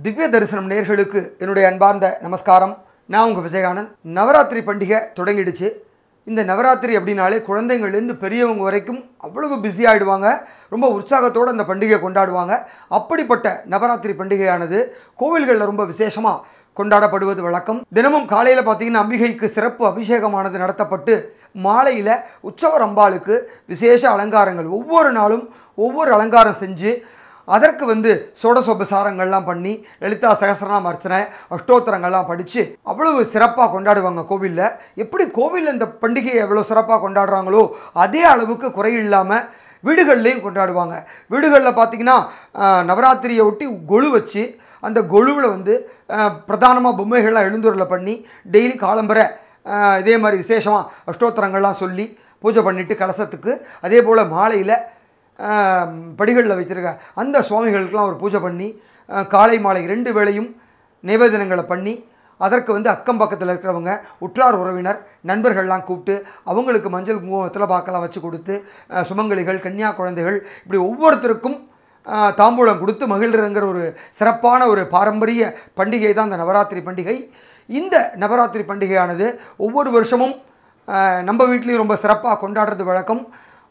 திவ்ய தரிசனம் நேயர்களுக்கு என்னுடைய அன்பார்ந்த நமஸ்காரம். நான் உங்கள் விஜயானந்த். நவராத்திரி பண்டிகை தொடங்கிடுச்சு. இந்த நவராத்திரி அப்படின்னாலே குழந்தைங்கள்லேருந்து பெரியவங்க வரைக்கும் அவ்வளவு பிஸி ஆகிடுவாங்க. ரொம்ப உற்சாகத்தோடு அந்த பண்டிகையை கொண்டாடுவாங்க. அப்படிப்பட்ட நவராத்திரி பண்டிகையானது கோவில்களில் ரொம்ப விசேஷமாக கொண்டாடப்படுவது வழக்கம். தினமும் காலையில் பார்த்தீங்கன்னா அம்பிகைக்கு சிறப்பு அபிஷேகமானது நடத்தப்பட்டு மாலையில் உற்சவர் அம்பாளுக்கு விசேஷ அலங்காரங்கள் ஒவ்வொரு நாளும் ஒவ்வொரு அலங்காரம் செஞ்சு அதற்கு சோடசோபசாரங்கள்லாம் பண்ணி லலிதா சகஸ்ரநாம அர்ச்சனை அஷ்டோத்திரங்கள்லாம் படித்து அவ்வளவு சிறப்பாக கொண்டாடுவாங்க கோவிலில். எப்படி கோவிலில் இந்த பண்டிகையை எவ்வளோ சிறப்பாக கொண்டாடுறாங்களோ அதே அளவுக்கு குறையில்லாமல் வீடுகள்லேயும் கொண்டாடுவாங்க. வீடுகளில் பார்த்திங்கன்னா நவராத்திரியை ஒட்டி கொலு வச்சு அந்த கொலுவில் பிரதானமாக பொம்மைகள்லாம் எழுந்துருளை பண்ணி டெய்லி காலம்பரை இதே மாதிரி விசேஷமாக அஷ்டோத்திரங்கள்லாம் சொல்லி பூஜை பண்ணிவிட்டு கலசத்துக்கு அதே போல் மாலையில் படிகளில் வைத்திருக்க அந்த சுவாமிகளுக்கெல்லாம் ஒரு பூஜை பண்ணி காலை மாலை 2 வேளையும் நிவேதனங்களை பண்ணி அதற்கு அக்கம் பக்கத்தில் இருக்கிறவங்க உற்றார் உறவினர் நண்பர்கள்லாம் கூப்பிட்டு அவங்களுக்கு மஞ்சள் குங்குமத்தில் பாக்கெல்லாம் வச்சு கொடுத்து சுமங்கலிகள் கன்னியா குழந்தைகள் இப்படி ஒவ்வொருத்தருக்கும் தாம்பூலம் கொடுத்து மகிழ்கிறங்கிற ஒரு சிறப்பான ஒரு பாரம்பரிய பண்டிகை தான் இந்த நவராத்திரி பண்டிகை. இந்த நவராத்திரி பண்டிகையானது ஒவ்வொரு வருஷமும் நம்ம வீட்லேயும் ரொம்ப சிறப்பாக கொண்டாடுறது வழக்கம்.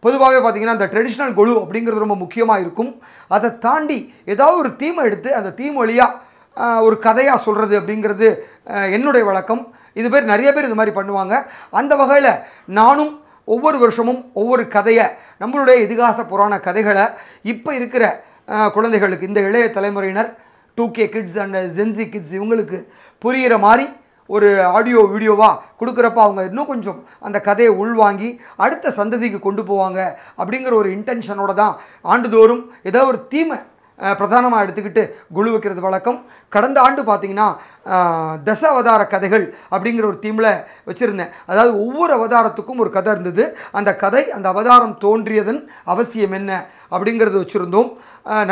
பொதுவாகவே பார்த்திங்கன்னா அந்த ட்ரெடிஷ்னல் கொலு அப்படிங்கிறது ரொம்ப முக்கியமாக இருக்கும். அதை தாண்டி ஏதாவது ஒரு தீமை எடுத்து அந்த தீம் வழியாக ஒரு கதையாக சொல்கிறது அப்படிங்கிறது என்னுடைய வழக்கம். இது பேர் நிறைய பேர் இது மாதிரி பண்ணுவாங்க. அந்த வகையில் நானும் ஒவ்வொரு வருஷமும் ஒவ்வொரு கதையை நம்மளுடைய இதிகாச புராண கதைகளை இப்போ இருக்கிற குழந்தைகளுக்கு இந்த இளைய தலைமுறையினர் 2K kids and gen Z kids இவங்களுக்கு புரிகிற மாதிரி ஒரு ஆடியோ வீடியோவாக கொடுக்குறப்ப அவங்க இன்னும் கொஞ்சம் அந்த கதையை உள்வாங்கி அடுத்த சந்ததிக்கு கொண்டு போவாங்க அப்படிங்கிற ஒரு இன்டென்ஷனோட தான் ஆண்டுதோறும் ஏதோ ஒரு தீமை பிரதானமாக எடுத்துக்கிட்டு குழு வைக்கிறது வழக்கம். கடந்த ஆண்டு பார்த்திங்கன்னா தச அவதார கதைகள் அப்படிங்கிற ஒரு தீமில் வச்சுருந்தேன். அதாவது ஒவ்வொரு அவதாரத்துக்கும் ஒரு கதை இருந்தது. அந்த கதை அந்த அவதாரம் தோன்றியதன் அவசியம் என்ன அப்படிங்கிறது வச்சுருந்தோம்.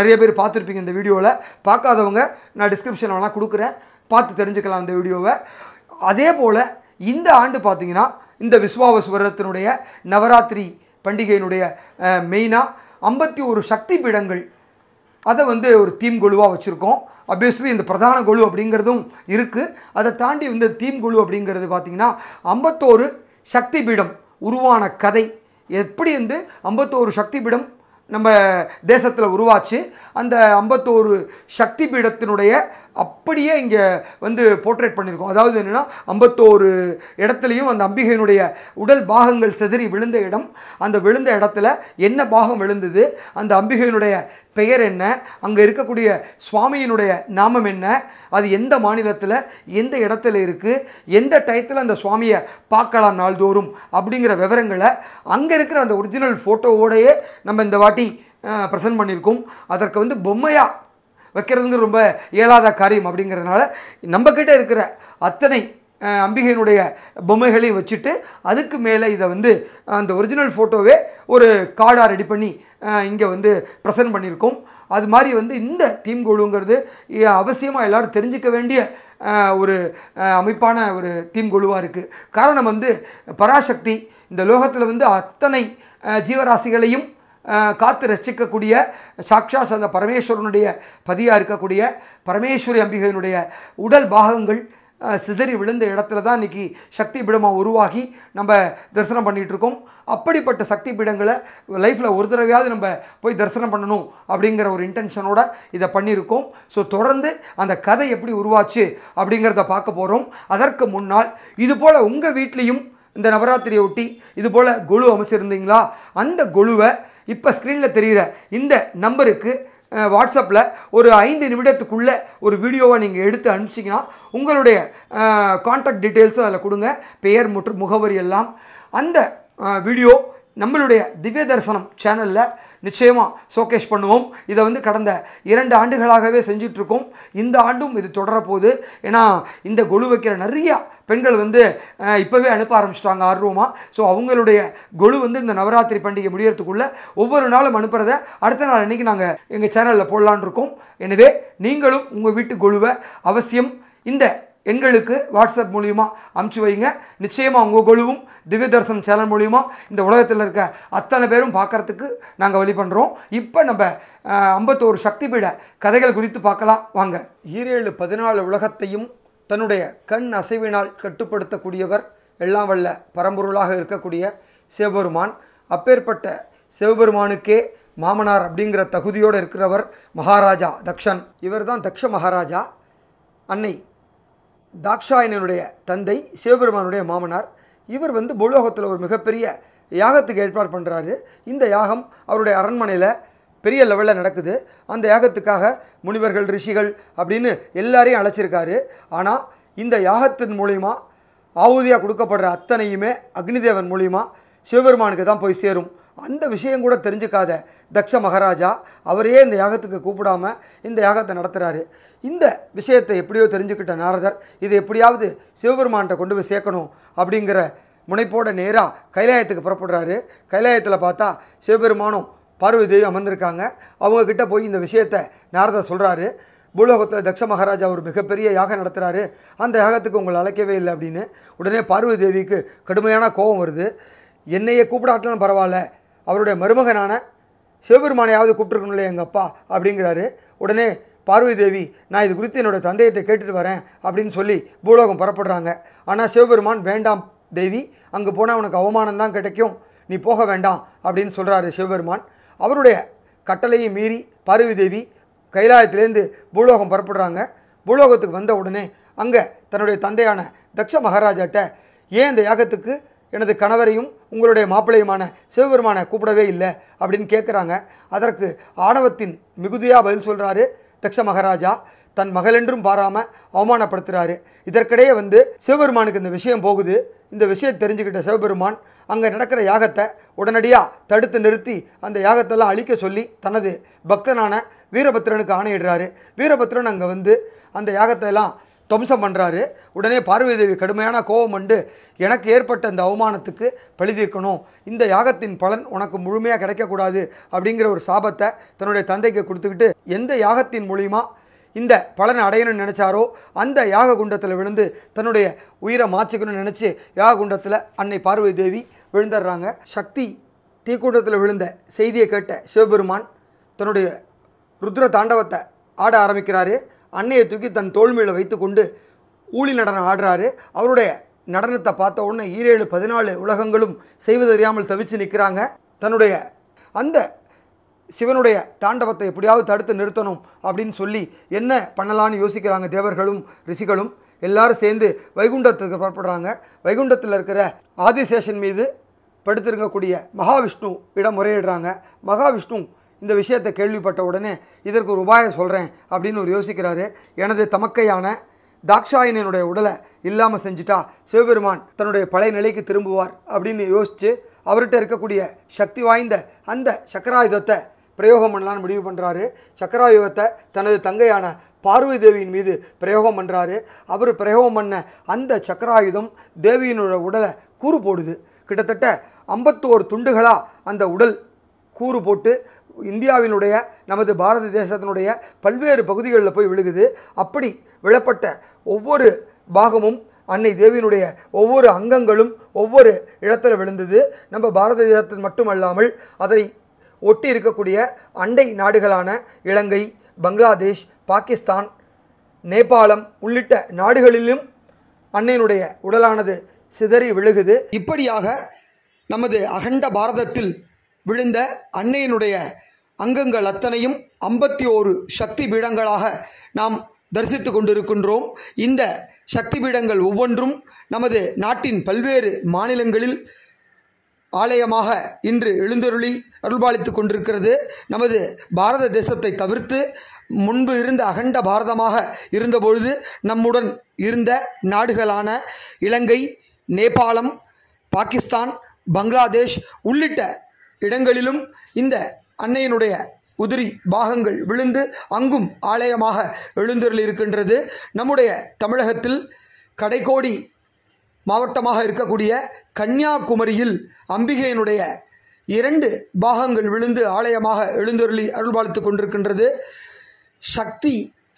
நிறைய பேர் பார்த்துருப்பீங்க இந்த வீடியோவில். பார்க்காதவங்க நான் டிஸ்கிரிப்ஷன்லாம் கொடுக்குறேன், பார்த்து தெரிஞ்சுக்கலாம் இந்த வீடியோவை. அதே போல் இந்த ஆண்டு பார்த்திங்கன்னா இந்த விஸ்வாவசுவரத்தினுடைய நவராத்திரி பண்டிகையினுடைய மெயினாக 51 சக்தி பீடங்கள் அதை ஒரு தீம் கொலுவாக வச்சுருக்கோம். ஆப்வியஸ்லி இந்த பிரதான கொலு அப்படிங்கிறதும் இருக்குது. அதை தாண்டி தீம் கொலு அப்படிங்கிறது பார்த்திங்கன்னா 51 சக்தி பீடம் உருவான கதை எப்படி 51 சக்தி பீடம் நம்ம தேசத்தில் உருவாச்சு. அந்த 51 சக்தி பீடத்தினுடைய அப்படியே இங்கே போர்ட்ரேட் பண்ணியிருக்கோம். அதாவது என்னென்னா 51 இடத்துலையும் அந்த அம்பிகையினுடைய உடல் பாகங்கள் சிதறி விழுந்த இடம், அந்த விழுந்த இடத்துல என்ன பாகம் விழுந்தது, அந்த அம்பிகையினுடைய பெயர் என்ன, அங்கே இருக்கக்கூடிய சுவாமியினுடைய நாமம் என்ன, அது எந்த மாநிலத்தில் எந்த இடத்துல இருக்குது, எந்த டயத்தில் அந்த சுவாமியை பார்க்கலாம் நாள்தோறும் அப்படிங்கிற விவரங்களை அங்கே இருக்கிற அந்த ஒரிஜினல் ஃபோட்டோவோடையே நம்ம இந்த வாட்டி ப்ரெசென்ட் பண்ணியிருக்கோம். அதற்கு பொம்மையாக வைக்கிறதுங்கிற ரொம்ப இயலாத காரியம் அப்படிங்கிறதுனால நம்மக்கிட்ட இருக்கிற அத்தனை அம்பிகையினுடைய பொம்மைகளையும் வச்சுட்டு அதுக்கு மேலே இதை அந்த ஒரிஜினல் ஃபோட்டோவே ஒரு கார்டாக ரெடி பண்ணி இங்கே ப்ரெசென்ட் பண்ணியிருக்கோம். அது மாதிரி இந்த தீம் கொலுங்கிறது அவசியமாக எல்லோரும் தெரிஞ்சிக்க வேண்டிய ஒரு அமைப்பான ஒரு தீம் கொலுவாக இருக்குது. காரணம் பராசக்தி இந்த லோகத்தில் அத்தனை ஜீவராசிகளையும் காத்து ரசிக்கக்கூடிய சாக்ஷாத் அந்த பரமேஸ்வரனுடைய பதியாக இருக்கக்கூடிய பரமேஸ்வரி அம்பிகையினுடைய உடல் பாகங்கள் சிதறி விழுந்த இடத்துல தான் இன்றைக்கி சக்தி பீடமாக உருவாகி நம்ம தரிசனம் பண்ணிகிட்ருக்கோம். அப்படிப்பட்ட சக்தி பீடங்களை லைஃப்பில் ஒரு தடவையாவது நம்ம போய் தரிசனம் பண்ணணும் அப்படிங்கிற ஒரு இன்டென்ஷனோட இதை பண்ணியிருக்கோம். ஸோ தொடர்ந்து அந்த கதை எப்படி உருவாச்சு அப்படிங்கிறத பார்க்க போகிறோம். அதற்கு முன்னால் இதுபோல் உங்கள் வீட்லேயும் இந்த நவராத்திரியை ஒட்டி இதுபோல் கொலு அமைச்சிருந்தீங்களா? அந்த கொலுவை இப்போ ஸ்க்ரீனில் தெரிகிற இந்த நம்பருக்கு வாட்ஸ்அப்பில் ஒரு 5 நிமிடத்துக்குள்ளே ஒரு வீடியோவை நீங்கள் எடுத்து அனுப்பிச்சிங்கன்னா உங்களுடைய கான்டாக்ட் டீட்டெயில்ஸும் அதில் கொடுங்க, பெயர் மற்றும் முகவரி எல்லாம். அந்த வீடியோ நம்மளுடைய திவ்ய தரிசனம் சேனலில் நிச்சயமாக ஷோகேஸ் பண்ணுவோம். இதை கடந்த 2 ஆண்டுகளாகவே செஞ்சிட்ருக்கோம். இந்த ஆண்டும் இது தொடரப்போகுது. ஏன்னா இந்த கொலு வைக்கிற நிறையா பெண்கள் இப்போவே அனுப்ப ஆரம்பிச்சிட்டாங்க ஆர்வமாக. ஸோ அவங்களுடைய கொலு இந்த நவராத்திரி பண்டிகை முடியறதுக்குள்ளே ஒவ்வொரு நாளும் அனுப்புகிறத அடுத்த நாள் அன்றைக்கி நாங்கள் எங்கள் சேனலில் போடலான் இருக்கோம். எனவே நீங்களும் உங்கள் வீட்டு கொலுவை அவசியம் இந்த எண்களுக்கு வாட்ஸ்அப் மூலிமா அனுப்பிச்சி வைங்க. நிச்சயமாக உங்கள் குழுவும் திவ்ய தரிசனம் சேனல் மூலிமா இந்த உலகத்தில் இருக்க அத்தனை பேரும் பார்க்குறதுக்கு நாங்கள் வழி பண்ணுறோம். இப்போ நம்ம 51 சக்தி பீட கதைகள் குறித்து பார்க்கலாம் வாங்க. 7-14 உலகத்தையும் தன்னுடைய கண் அசைவினால் கட்டுப்படுத்தக்கூடியவர் எல்லாம் வல்ல பரம்பொருளாக இருக்கக்கூடிய சிவபெருமான். அப்பேற்பட்ட சிவபெருமானுக்கே மாமனார் அப்படிங்கிற தகுதியோடு இருக்கிறவர் மகாராஜா தக்ஷன். இவர் தான் தக்ஷ மகாராஜா. அன்னை தாக்ஷாயணனுடைய தந்தை சிவபெருமானுடைய மாமனார். இவர் பூலோகத்தில் ஒரு மிகப்பெரிய யாகத்துக்கு ஏற்பாடு பண்ணுறாரு. இந்த யாகம் அவருடைய அரண்மனையில் பெரிய லெவலில் நடக்குது. அந்த யாகத்துக்காக முனிவர்கள் ரிஷிகள் அப்படின்னு எல்லாரையும் அழைச்சிருக்காரு. ஆனால் இந்த யாகத்தின் மூலிமா ஆவுதியாக கொடுக்கப்படுற அத்தனையுமே அக்னிதேவன் மூலிமா சிவபெருமானுக்கு தான் போய் சேரும். அந்த விஷயம் கூட தெரிஞ்சுக்காத தக்ஷ மகாராஜா அவரையே இந்த யாகத்துக்கு கூப்பிடாமல் இந்த யாகத்தை நடத்துகிறாரு. இந்த விஷயத்தை எப்படியோ தெரிஞ்சுக்கிட்ட நாரதர் இதை எப்படியாவது சிவபெருமான்கிட்ட கொண்டு போய் சேர்க்கணும் அப்படிங்கிற முனைப்போட நேராக கைலாயத்துக்கு புறப்படுறாரு. கைலாயத்தில் பார்த்தா சிவபெருமானும் பார்வதி தேவி அமர்ந்திருக்காங்க. அவங்கக்கிட்ட போய் இந்த விஷயத்தை நாரதர் சொல்கிறாரு. பூலோகத்தில் தக்ஷ மகாராஜா ஒரு மிகப்பெரிய யாகம் நடத்துகிறாரு, அந்த யாகத்துக்கு உங்களை அழைக்கவே இல்லை அப்படின்னு. உடனே பார்வதி தேவிக்கு கடுமையான கோபம் வருது. என்னையே கூப்பிடாட்டலும் பரவாயில்ல, அவருடைய மருமகனான சிவபெருமானையாவது கூப்பிட்டுருக்கணும் இல்லையா எங்கள் அப்பா அப்படிங்கிறாரு. உடனே பார்வதி தேவி நான் இது குறித்து என்னோடய தந்தையத்தை கேட்டுட்டு வரேன் அப்படின்னு சொல்லி பூலோகம் புறப்படுறாங்க. ஆனால் சிவபெருமான் வேண்டாம் தேவி, அங்கே போனால் உனக்கு அவமானம்தான் கிடைக்கும், நீ போக வேண்டாம் அப்படின்னு சொல்கிறாரு சிவபெருமான். அவருடைய கட்டளையை மீறி பார்வதி தேவி கைலாயத்திலேருந்து பூலோகம் புறப்படுறாங்க. பூலோகத்துக்கு வந்த உடனே அங்கே தன்னுடைய தந்தையான தக்ஷ மகாராஜாட்ட ஏன் இந்த யாகத்துக்கு எனது கணவரையும் உங்களுடைய மாப்பிள்ளையுமான சிவபெருமானை கூப்பிடவே இல்லை அப்படின்னு கேட்குறாங்க. அதற்கு ஆணவத்தின் மிகுதியாக பதில் சொல்கிறாரு தக்ஷ மகாராஜா. தன் மகளென்றும் பாராமல் அவமானப்படுத்துகிறாரு. இதற்கிடையே சிவபெருமானுக்கு இந்த விஷயம் போகுது. இந்த விஷயம் தெரிஞ்சுக்கிட்ட சிவபெருமான் அங்கே நடக்கிற யாகத்தை உடனடியாக தடுத்து நிறுத்தி அந்த யாகத்தெல்லாம் அழிக்க சொல்லி தனது பக்தனான வீரபத்ரனுக்கு ஆணையிடுறாரு. வீரபத்ரன் அங்கே அந்த யாகத்தை எல்லாம் துவம்சம் பண்ணுறாரு. உடனே பார்வதி தேவி கடுமையான கோபம் கொண்டு எனக்கு ஏற்பட்ட இந்த அவமானத்துக்கு பழி தீர்க்கணும், இந்த யாகத்தின் பலன் உனக்கு முழுமையாக கிடைக்கக்கூடாது அப்படிங்கிற ஒரு சாபத்தை தன்னுடைய தந்தைக்கு கொடுத்துக்கிட்டு எந்த யாகத்தின் மூலிமா இந்த பலனை அடையணும்னு நினச்சாரோ அந்த யாக குண்டத்தில் விழுந்து தன்னுடைய உயிரை மாச்சிக்கணும்னு நினச்சி யாக குண்டத்தில் அன்னை பார்வதி தேவி விழுந்துடுறாங்க. சக்தி தீக்குண்டத்தில் விழுந்த செய்தியை கேட்ட சிவபெருமான் தன்னுடைய ருத்ர தாண்டவத்தை ஆட ஆரம்பிக்கிறாரு. அன்னையை தூக்கி தன் தோள் மேலே வைத்து கொண்டு ஊழி நடனம் ஆடுறாரு. அவருடைய நடனத்தை பார்த்த உடனே 7-14 உலகங்களும் செய்வதறியாமல் தவிச்சு நிற்கிறாங்க. தன்னுடைய அந்த சிவனுடைய தாண்டவத்தை எப்படியாவது தடுத்து நிறுத்தணும் அப்படின்னு சொல்லி என்ன பண்ணலான்னு யோசிக்கிறாங்க தேவர்களும் ரிஷிகளும். எல்லாரும் சேர்ந்து வைகுண்டத்துக்கு புறப்படுறாங்க. வைகுண்டத்தில் இருக்கிற ஆதிசேஷன் மீது படுத்திருக்கக்கூடிய மகாவிஷ்ணு இடம் முறையிடுறாங்க. மகாவிஷ்ணு இந்த விஷயத்தை கேள்விப்பட்ட உடனே இதற்கு ஒரு உபாயம் சொல்கிறேன் அப்படின்னு ஒரு யோசிக்கிறாரு. எனது தமக்கையான தாக்ஷாயணனுடைய உடலை இல்லாமல் செஞ்சுட்டா சிவபெருமான் தன்னுடைய பழைய நிலைக்கு திரும்புவார் அப்படின்னு யோசித்து அவர்கிட்ட இருக்கக்கூடிய சக்தி வாய்ந்த அந்த சக்கராயுதத்தை பிரயோகம் பண்ணலான்னு முடிவு பண்ணுறாரு. சக்கராயுதத்தை தனது தங்கையான பார்வதி தேவியின் மீது பிரயோகம் பண்ணுறாரு. அவர் பிரயோகம் பண்ண அந்த சக்கராயுதம் தேவியினோட உடலை கூறு போடுது. கிட்டத்தட்ட 51 துண்டுகளாக அந்த உடல் கூறு போட்டு இந்தியாவினுடைய நமது பாரத தேசத்தினுடைய பல்வேறு பகுதிகளில் போய் விழுகுது. அப்படி விழப்பட்ட ஒவ்வொரு பாகமும் அன்னை தேவியினுடைய ஒவ்வொரு அங்கங்களும் ஒவ்வொரு இடத்துல விழுந்தது. நம்ம பாரத தேசத்தில் மட்டுமல்லாமல் அதை ஒட்டி இருக்கக்கூடிய அண்டை நாடுகளான இலங்கை, பங்களாதேஷ், பாகிஸ்தான், நேபாளம் உள்ளிட்ட நாடுகளிலும் அன்னையினுடைய உடலானது சிதறி விழுகுது. இப்படியாக நமது அகண்ட பாரதத்தில் விழுந்த அன்னையினுடைய அங்கங்கள் அத்தனையும் 51 சக்தி பீடங்களாக நாம் தரிசித்து கொண்டிருக்கின்றோம். இந்த சக்தி பீடங்கள் ஒவ்வொன்றும் நமது நாட்டின் பல்வேறு மாநிலங்களில் ஆலயமாக இன்று எழுந்தருளி அருள்பாலித்து கொண்டிருக்கிறது. நமது பாரத தேசத்தை தவிர்த்து முன்பு இருந்த அகண்ட பாரதமாக இருந்தபொழுது நம்முடன் இருந்த நாடுகளான இலங்கை, நேபாளம், பாகிஸ்தான், பங்களாதேஷ் உள்ளிட்ட இடங்களிலும் இந்த அன்னையினுடைய உதிரி பாகங்கள் விழுந்து அங்கும் ஆலயமாக எழுந்தருளி இருக்கின்றது. நம்முடைய தமிழகத்தில் கடைக்கோடி மாவட்டமாக இருக்கக்கூடிய கன்னியாகுமரியில் அம்பிகையினுடைய 2 பாகங்கள் விழுந்து ஆலயமாக எழுந்தருளி அருள்பாலித்து கொண்டிருக்கின்றது. சக்தி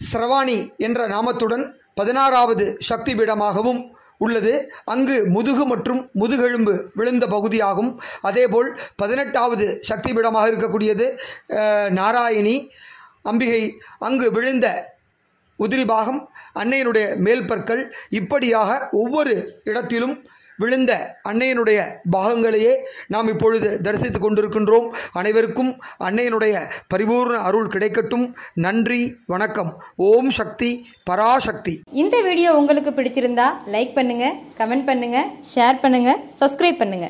சிரவாணி என்ற நாமத்துடன் 16வது சக்தி பீடமாகவும் உள்ளது. அங்கு முதுகு மற்றும் முதுகெலும்பு விழுந்த பகுதியாகும். அதேபோல் 18வது சக்தி பீடமாக இருக்கக்கூடியது நாராயணி அம்பிகை. அங்கு விழுந்த உதிரி பாகம், அன்னையினுடைய மேல் பற்கள், இப்படியாக ஒவ்வொரு இடத்திலும் விழுந்த அன்னையினுடைய பாகங்களையே நாம் இப்பொழுது தரிசித்து கொண்டிருக்கின்றோம். அனைவருக்கும் அன்னையினுடைய பரிபூர்ண அருள் கிடைக்கட்டும். நன்றி, வணக்கம். ஓம் சக்தி பராசக்தி. இந்த வீடியோ உங்களுக்கு பிடிச்சிருந்தா லைக் பண்ணுங்க, கமெண்ட் பண்ணுங்க, ஷேர் பண்ணுங்க, சப்ஸ்கிரைப் பண்ணுங்க.